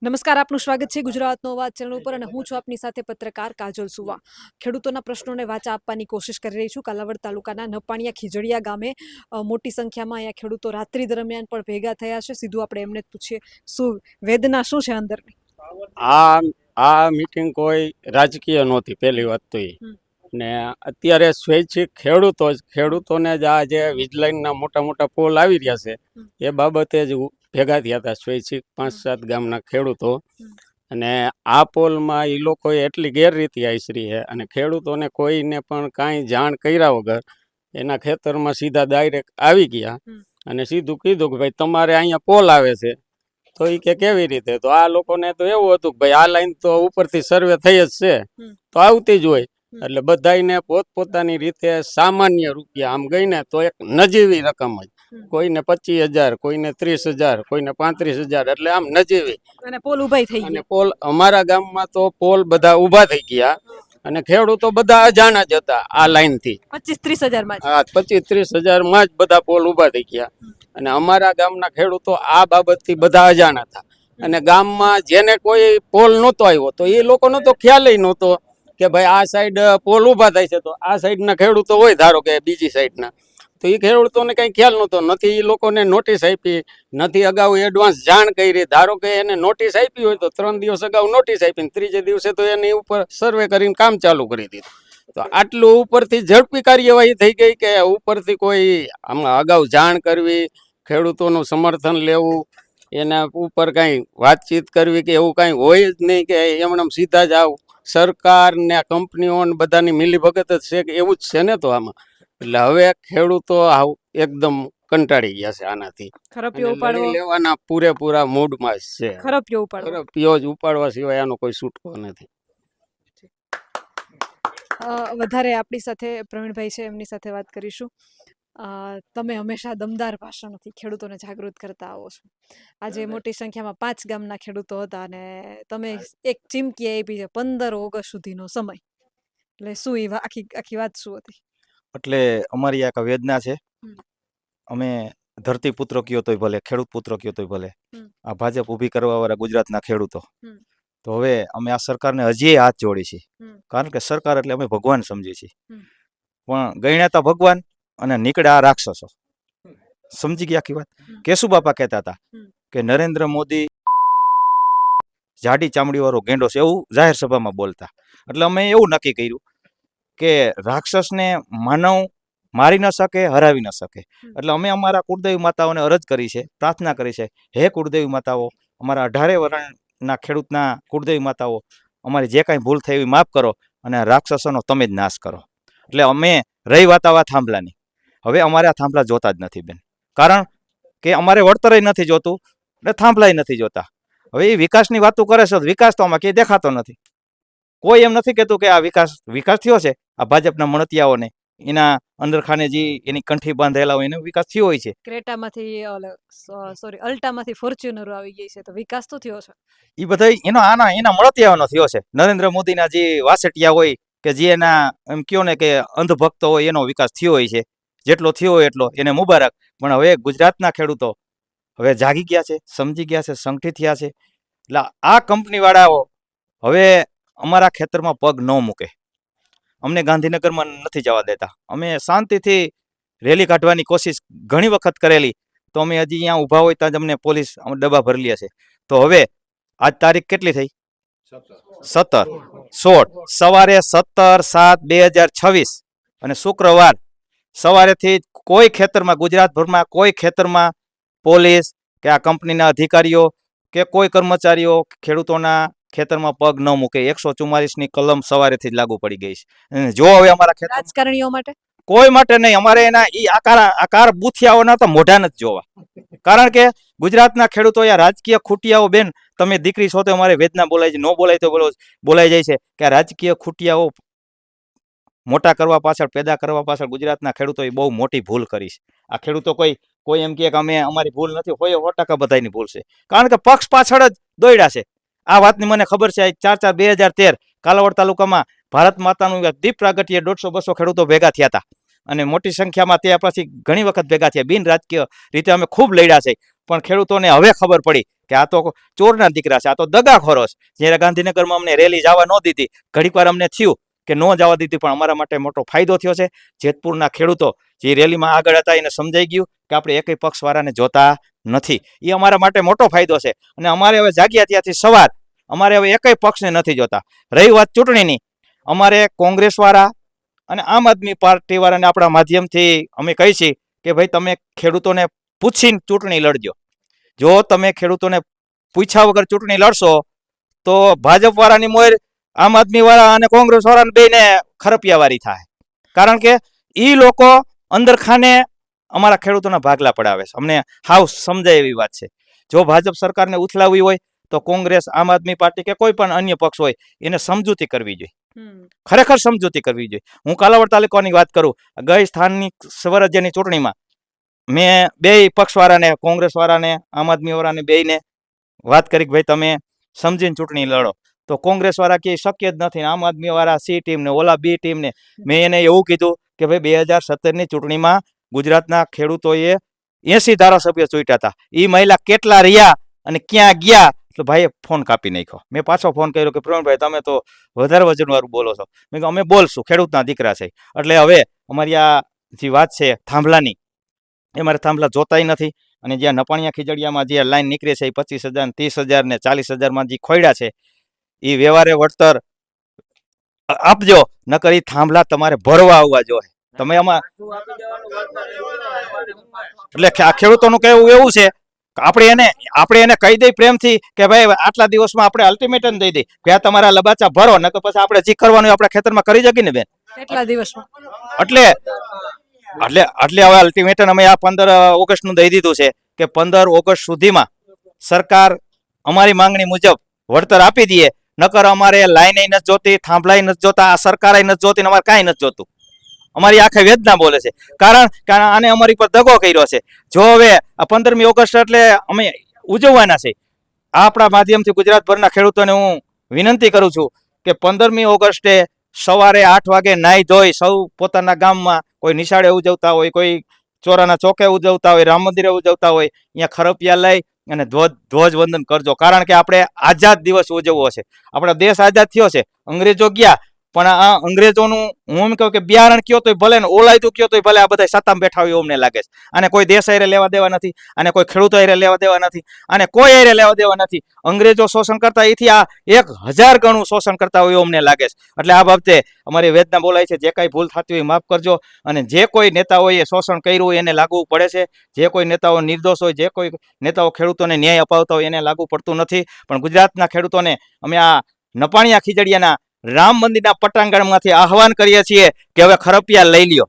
નમસ્કાર, આપનું સ્વાગત છે ગુજરાતનો અવાજ ચેનલ ઉપર અને હું છું આપની સાથે પત્રકાર કાજલ સુવા. ખેડૂતોના પ્રશ્નોને વાચા આપવાની કોશિશ કરી રહી છું. કાલાવડ તાલુકાના નપાણીયા ખીજડીયા ગામે મોટી સંખ્યામાં અહીંયા ખેડૂતો રાત્રિ દરમિયાન પણ ભેગા થયા છે. સીધું આપણે એમને જ પૂછીએ, શું વેદના શું છે અંદરની? આ આ મીટિંગ કોઈ રાજકીય નહોતી, પહેલી વાત તો એ. ને અત્યારે સ્વૈચ્છિક ખેડૂતોને જ આ જે વીજલાઈનના મોટા મોટા પોલ આવી રહ્યા છે એ બાબતે જ ભેગા થયા હતા સ્વૈચ્છિક 5-7 ગામના ખેડૂતો. અને આ પોલમાં એ લોકોએ એટલી ગેરરીતિ આચરી છે અને ખેડૂતોને કોઈને પણ કાંઈ જાણ કર્યા વગર એના ખેતરમાં સીધા ડાયરેક્ટ આવી ગયા અને સીધું કીધું કે ભાઈ તમારે અહીંયા પોલ આવે છે. તો એ કે કેવી રીતે? તો આ લોકોને તો એવું હતું કે ભાઈ આ લાઈન તો ઉપરથી સર્વે થઈ જ છે તો આવતી જ હોય. એટલે બધાને પોતપોતાની રીતે સામાન્ય રૂપિયા આમ ગઈને તો એક નજીવી રકમ જ, કોઈને 25,000, કોઈને 30,000, કોઈને 35,000, એટલે આમ નજીવી. અને પોલ ઉભાઈ થઈ અને ગઈ. પોલ અમારા ગામમાં તો પોલ બધા ઊભા થઈ ગયા અને ખેડૂતો બધા અજાણા જ હતા આ લાઈન થી. 25-30 હજારમાં. હા, 25-30 હજારમાં જ બધા પોલ ઊભા થઈ ગયા. અને અમારા ગામના ખેડૂતો આ બાબતથી બધા અજાણ હતા. અને ગામમાં જેને કોઈ પોલ નહોતો આવ્યો તો એ લોકોનો તો ખ્યાલ નહોતો કે ભાઈ આ સાઈડ પોલ ઊભા થાય છે. તો આ સાઈડના ખેડૂતો હોય, ધારો કે બીજી સાઈડના, તો એ ખેડૂતોને કંઈ ખ્યાલ નહોતો. નથી એ લોકોને નોટિસ આપી, નથી અગાઉ એડવાન્સ જાણ કરી. ધારો કે એને નોટિસ આપી હોય તો 3 દિવસ અગાઉ નોટિસ આપીને ત્રીજે દિવસે તો એની ઉપર સર્વે કરીને કામ ચાલુ કરી દીધું. તો આટલું ઉપરથી ઝડપી કાર્યવાહી થઈ ગઈ કે ઉપરથી કોઈ આમાં અગાઉ જાણ કરવી, ખેડૂતોનું સમર્થન લેવું, એના ઉપર કાંઈ વાતચીત કરવી કે એવું કાંઈ હોય જ નહીં કે એમણે સીધા જ આવ સરકાર ને કંપનીઓ ને બધાની મિલીભગત જ છે કે એવું જ છે ને. તો આમાં એટલે હવે ખેડૂતો એકદમ કંટાળી ગયા છે આનાથી. ખરપિયો ઉપાડવો, લેવાના પૂરેપૂરા મૂડમાં જ છે. ખરપિયો જ ઉપાડવા સિવાય આનો કોઈ છૂટકો નથી. વધારે આપણી સાથે પ્રવીણભાઈ છે, એમની સાથે વાત કરીશું. તમે હંમેશા દમદાર ભાષણોથી ખેડૂતોને જાગૃત કરતા આવો છો. આજે મોટી સંખ્યામાં 5 ગામના ખેડૂતો હતા અને તમે એક ચીમકી આપી છે 15 ઓગસ્ટ સુધીનો સમય. એટલે શું એ આખી વાત શું હતી? એટલે અમારી આ વેદના છે. અમે ધરતી પુત્ર કયો તોય ભલે, ખેડૂત પુત્ર કયો તોય ભલે, આ ભાજપ ઊભી કરવા વાળા ગુજરાતના ખેડૂતો. તો હવે અમે આ સરકારને હજી હાથ જોડી છીએ, કારણ કે સરકાર એટલે અમે ભગવાન સમજીએ છીએ. પણ ગણ્યા તા ભગવાન અને નીકળ્યા આ રાક્ષસો. સમજી ગયા આખી વાત? કેશુબાપા કહેતા હતા કે નરેન્દ્ર મોદી જાડી ચામડી વાળો ગેંડો છે, એવું જાહેર સભામાં બોલતા. એટલે અમે એવું નક્કી કર્યું કે રાક્ષસને માનવ મારી ન શકે, હરાવી ન શકે. એટલે અમે અમારા કુળદેવી માતાઓને અરજ કરી છે, પ્રાર્થના કરી છે, હે કુળદેવી માતાઓ, અમારા 18 વર્ણના ખેડૂતના કુળદેવી માતાઓ, અમારી જે કાંઈ ભૂલ થઈ એવી માફ કરો અને રાક્ષસોનો તમે જ નાશ કરો. એટલે અમે રહી વાત આવા થાંભલાની, હવે અમારે આ થાંભલા જોતા જ નથી બેન, કારણ કે અમારે વળતર નથી જોતું ને થાંભલાય નથી જોતા. હવે એ વિકાસની વાતો કરે છે, વિકાસ તો આમાં ક્યાંય દેખાતો નથી. કોઈ એમ નથી કહેતું કે આ વિકાસ થયો છે. આ ભાજપના મળતિયાઓને એના અંદરખાને જે એની કંઠી બાંધેલા હોય એનો વિકાસ થયો હોય છે. ક્રેટામાંથી અલ્ટામાંથી ફોર્ચ્યુનર આવી ગઈ છે, તો વિકાસ તો થયો છે. એ બધા એના મળતિયાઓનો થયો છે. નરેન્દ્ર મોદીના જે વાસટિયા હોય કે જે એના એમ કયો ને કે અંધભક્તો હોય એનો વિકાસ થયો હોય છે. જેટલો થયો હોય એટલો એને મુબારક. પણ હવે ગુજરાતના ખેડૂતો હવે જાગી ગયા છે, સમજી ગયા છે, સંગઠિત થયા છે. એટલે આ કંપનીવાળાઓ હવે અમારા ખેતરમાં પગ ન મૂકે. અમને ગાંધીનગરમાં નથી જવા દેતા. અમે શાંતિથી રેલી કાઢવાની કોશિશ ઘણી વખત કરેલી, તો અમે હજી અહીંયા ઊભા હોય ત્યાં જ અમને પોલીસ ડબ્બા ભરી લે છે. તો હવે આજ તારીખ કેટલી થઈ? 16 સવારે 17/7/2026 અને શુક્રવાર સવારેથી કોઈ ખેતરમાં, ગુજરાતભરમાં કોઈ ખેતરમાં પોલીસ કે આ કંપનીના અધિકારીઓ કે કોઈ કર્મચારીઓ ખેડૂતોના ખેતરમાં પગ ન મૂકે. 144ની કલમ સવારેથી જ લાગુ પડી ગઈ છે. જો હવે અમારા રાજકારણીઓ માટે કોઈ માટે નહીં, અમારે એના આકાર બુથિયાઓના તો મોઢા નથી જોવા. કારણ કે ગુજરાતના ખેડૂતો યા રાજકીય ખૂટિયાઓ, બેન તમે દીકરી છો તો અમારે વેદના બોલાય છે, ન બોલાય તો બોલાઈ જાય છે કે રાજકીય ખૂટિયાઓ મોટા કરવા પાછળ, પેદા કરવા પાછળ ગુજરાતના ખેડૂતોએ બહુ મોટી ભૂલ કરી છે. આ ખેડૂતો કોઈ એમ કહે કે અમે અમારી ભૂલ નથી, હોય 100% બધાની ભૂલ છે. કારણ કે પક્ષ પાછળ જ દોડ્યા છે. આ વાતની મને ખબર છે. 4/4/2013 કાલાવડ તાલુકામાં ભારત માતાનું દીપ પ્રાગટ્ય 150-200 ખેડૂતો ભેગા થયા હતા. અને મોટી સંખ્યામાં તે પછી ઘણી વખત ભેગા થયા. બિન રાજકીય રીતે અમે ખૂબ લડ્યા છે, પણ ખેડૂતોને હવે ખબર પડી કે આ તો ચોરના દીકરા છે, આ તો દગાખોરો છે. જ્યારે ગાંધીનગરમાં અમને રેલી જવા ન દીધી, ઘડીક વાર અમને થયું કે ન જવા દીધી, પણ અમારા માટે મોટો ફાયદો થયો છે. જેતપુરના ખેડૂતો જે રેલીમાં આગળ હતા એને સમજાઈ ગયું કે આપણે એકય પક્ષવાળાને જોતા નથી. એ અમારા માટે મોટો ફાયદો છે. અને અમારે હવે જાગ્યા ત્યાંથી સવાર અમારે હવે એકય પક્ષને નથી જોતા. રહી વાત ચૂંટણીની, અમારે કોંગ્રેસવાળા અને આમ આદમી પાર્ટીવાળાને આપણા માધ્યમથી અમે કહીએ છીએ કે ભાઈ તમે ખેડૂતોને પૂછીને ચૂંટણી લડજો. જો તમે ખેડૂતોને પૂછ્યા વગર ચૂંટણી લડશો તો ભાજપવાળાની મોર આમ આદમીવાળા અને કોંગ્રેસવાળાને બેને ખરપિયાવાળી થાય. કારણ કે એ લોકો અંદર ખાને અમારા ખેડૂતોના ભાગલા પડાવે છે. અમને હાવ સમજાય એવી વાત છે. જો ભાજપ સરકારને ઉથલાવવી હોય તો કોંગ્રેસ, આમ આદમી પાર્ટી કે કોઈ પણ અન્ય પક્ષ હોય એને સમજૂતી કરવી જોઈએ. ખરેખર સમજૂતી કરવી જોઈએ. હું કાલાવડ તાલુકાની વાત કરું, ગઈ સ્થાનિક સ્વરાજ્યની ચૂંટણીમાં મેં બે પક્ષવાળાને, કોંગ્રેસવાળાને, આમ આદમીવાળાને બેયને વાત કરી કે ભાઈ તમે સમજીને ચૂંટણી લડો. તો કોંગ્રેસવાળા કે શક્ય જ નથી, આમ આદમીવાળા સી ટીમને, ઓલા બી ટીમને. મેં એને એવું કીધું કે ભાઈ 2017ની ચૂંટણીમાં ગુજરાતના ખેડૂતોએ 80 ધારાસભ્યો ચૂંટ્યા હતા. એ મહિલા કેટલા રહ્યા અને ક્યાં ગયા, તો ભાઈએ ફોન કાપી નાખ્યો. મેં પાછો ફોન કર્યો કે પ્રવીણભાઈ તમે તો વધારે વજનવાળું બોલો છો. મેં કહ્યું અમે બોલશું, ખેડૂતના દીકરા છે. એટલે હવે અમારી આ જે વાત છે થાંભલાની, એ મારે થાંભલા જોતાય નથી. અને જ્યાં નપાણિયા ખીજડીયામાં જે લાઈન નીકળે છે એ 25,000, 30,000 ને 40,000માં જે ખોયડા છે એ વ્યવહારે વળતર આપજો, નકર એ થાંભલા તમારે ભરવા આવવા જોઈએ. તમે આમાં એટલે આ ખેડૂતોનું કહેવું એવું છે કે આપણે એને કહી દઈ પ્રેમથી કે ભાઈ આટલા દિવસમાં આપણે અલ્ટિમેટમ દઈ દઈ કે આ તમારા લબાચા ભરો, નકર પછી આપણે જે કરવાનું આપણા ખેતરમાં કરી શકીએ ને બેન. કેટલા દિવસમાં? એટલે હવે અલ્ટિમેટમ અમે આ 15 ઓગસ્ટનું દઈ દીધું છે કે 15 ઓગસ્ટ સુધીમાં સરકાર અમારી માંગણી મુજબ વળતર આપી દઈએ. નકર અમારે લાઈન નથી જોતી, થાંભલાય નથી જોતા, આ સરકાર નથી જોતી, અમારે કાંઈ નથી જોતું. અમારી આખે વેદના બોલે છે. કારણ કે આને અમારી પર દગો કર્યો છે. જો હવે આ 15મી ઓગસ્ટ એટલે અમે ઉજવવાના છે. આપણા માધ્યમથી ગુજરાતભરના ખેડૂતોને હું વિનંતી કરું છું કે 15મી ઓગસ્ટે સવારે 8 વાગે નાહી ધોઈ સૌ પોતાના ગામમાં, કોઈ નિશાળે ઉજવતા હોય, કોઈ ચોરાના ચોકે ઉજવતા હોય, રામ મંદિરે ઉજવતા હોય, અહીંયા ખરપિયા લઈ અને ધ્વજવંદન કરજો. કારણ કે આપણે આઝાદ દિવસ ઉજવવો છે. આપણો દેશ આઝાદ થયો છે, અંગ્રેજો ગયા, પણ આ અંગ્રેજોનું હું એમ કહું કે બિયારણ કયો તોય ભલે ને ઓલાયતું કયો તોય ભલે, આ બધા સત્તામાં બેઠા હોય એવું અમને લાગે છે. આને કોઈ દેશ હારે લેવા દેવા નથી, આને કોઈ ખેડૂતો હારે લેવા દેવા નથી, આને કોઈ હારે લેવા દેવા નથી. અંગ્રેજો શોષણ કરતા એથી આ 1000 ગણું શોષણ કરતા હોય એવું અમને લાગે છે. એટલે આ બાબતે અમારી વેદના બોલાય છે. જે કાંઈ ભૂલ થતી હોય માફ કરજો. અને જે કોઈ નેતાઓએ શોષણ કર્યું હોય એને લાગુ પડે છે. જે કોઈ નેતાઓ નિર્દોષ હોય, જે કોઈ નેતાઓ ખેડૂતોને ન્યાય અપાવતા હોય એને લાગુ પડતું નથી. પણ ગુજરાતના ખેડૂતોને અમે આ નપાણિયા ખીજડીયાના રામ મંદિરના પટાંગણમાંથી આહવાન કરીએ છીએ કે હવે ખરપિયા લઈ લ્યો.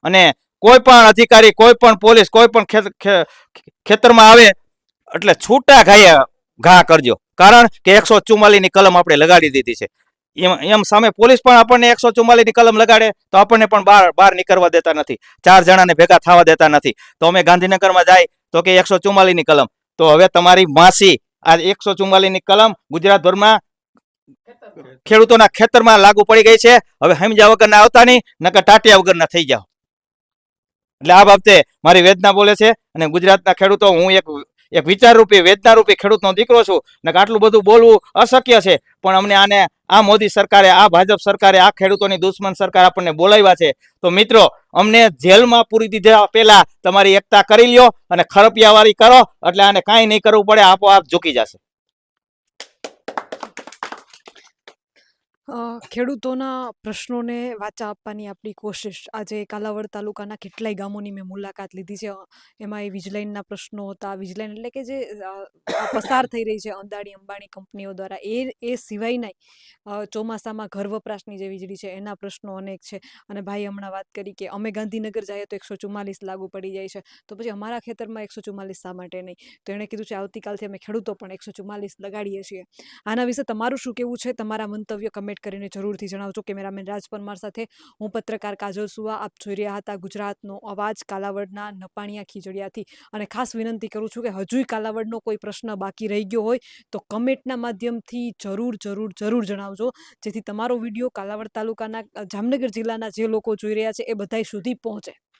અને કોઈ પણ અધિકારી, કોઈ પણ પોલીસ, કોઈ પણ ખેતરમાં આવે એટલે છૂટા ઘા કરજો. કારણ કે 144ની કલમ આપણે લગાડી દીધી છે. એમ સામે પોલીસ પણ આપણને 144ની કલમ લગાડે તો આપણને પણ બહાર નીકળવા દેતા નથી. 4 જણાને ભેગા થવા દેતા નથી. તો અમે ગાંધીનગરમાં જાય તો કે 144ની કલમ. તો હવે તમારી માસી આ 144ની કલમ ગુજરાતભરમાં ખેડૂતોના ખેતરમાં લાગુ પડી ગઈ છે. હવે સમજ્યા વગરના આવતા નહીં, નકર ટાટિયા વગરના થઈ જાઓ. એટલે આ બાબતે મારી વેદના બોલે છે. અને ગુજરાતના ખેડૂતો, હું એક વિચારરૂપી, વેદનારૂપી ખેડૂતનો દીકરો છું. ને આટલું બધું બોલવું અશક્ય છે, પણ અમને આને આ મોદી સરકારે, આ ભાજપ સરકારે, આ ખેડૂતોની દુશ્મન સરકાર આપણને બોલાવ્યા છે. તો મિત્રો, અમને જેલમાં પૂરી દીધા પહેલા તમારી એકતા કરી લ્યો અને ખરપિયાવાળી કરો, એટલે આને કાંઈ નહીં કરવું પડે, આપોઆપ ઝૂકી જશે. ખેડૂતોના પ્રશ્નોને વાચા આપવાની આપણી કોશિશ. આજે કાલાવડ તાલુકાના કેટલાય ગામોની મેં મુલાકાત લીધી છે. એમાં એ વીજલાઇનના પ્રશ્નો હતા. વીજલાઇન એટલે કે જે પસાર થઈ રહી છે અદાણી અંબાણી કંપનીઓ દ્વારા, એ સિવાયના ચોમાસામાં ઘર વપરાશની જે વીજળી છે એના પ્રશ્નો અનેક છે. અને ભાઈ હમણાં વાત કરી કે અમે ગાંધીનગર જઈએ તો 144 લાગુ પડી જાય છે, તો પછી અમારા ખેતરમાં 144 શા માટે નહીં? તો એણે કીધું છે આવતીકાલથી અમે ખેડૂતો પણ 144 લગાડીએ છીએ. આના વિશે તમારું શું કહેવું છે? તમારા મંતવ્ય કમેન્ટ કમેન્ટ કરીને જરૂરથી જણાવજો. કેમેરામેન રાજ પરમાર સાથે હું પત્રકાર કાજલ સુવા. આપ જોઈ રહ્યા હતા ગુજરાતનો અવાજ કાલાવડના નપાણિયા ખીજડીયાથી. અને ખાસ વિનંતી કરું છું કે હજુય કાલાવડનો કોઈ પ્રશ્ન બાકી રહી ગયો હોય તો કમેન્ટના માધ્યમથી જરૂર જણાવજો, જેથી તમારો વિડીયો કાલાવડ તાલુકાના જામનગર જિલ્લાના જે લોકો જોઈ રહ્યા છે એ બધાય સુધી પહોંચે.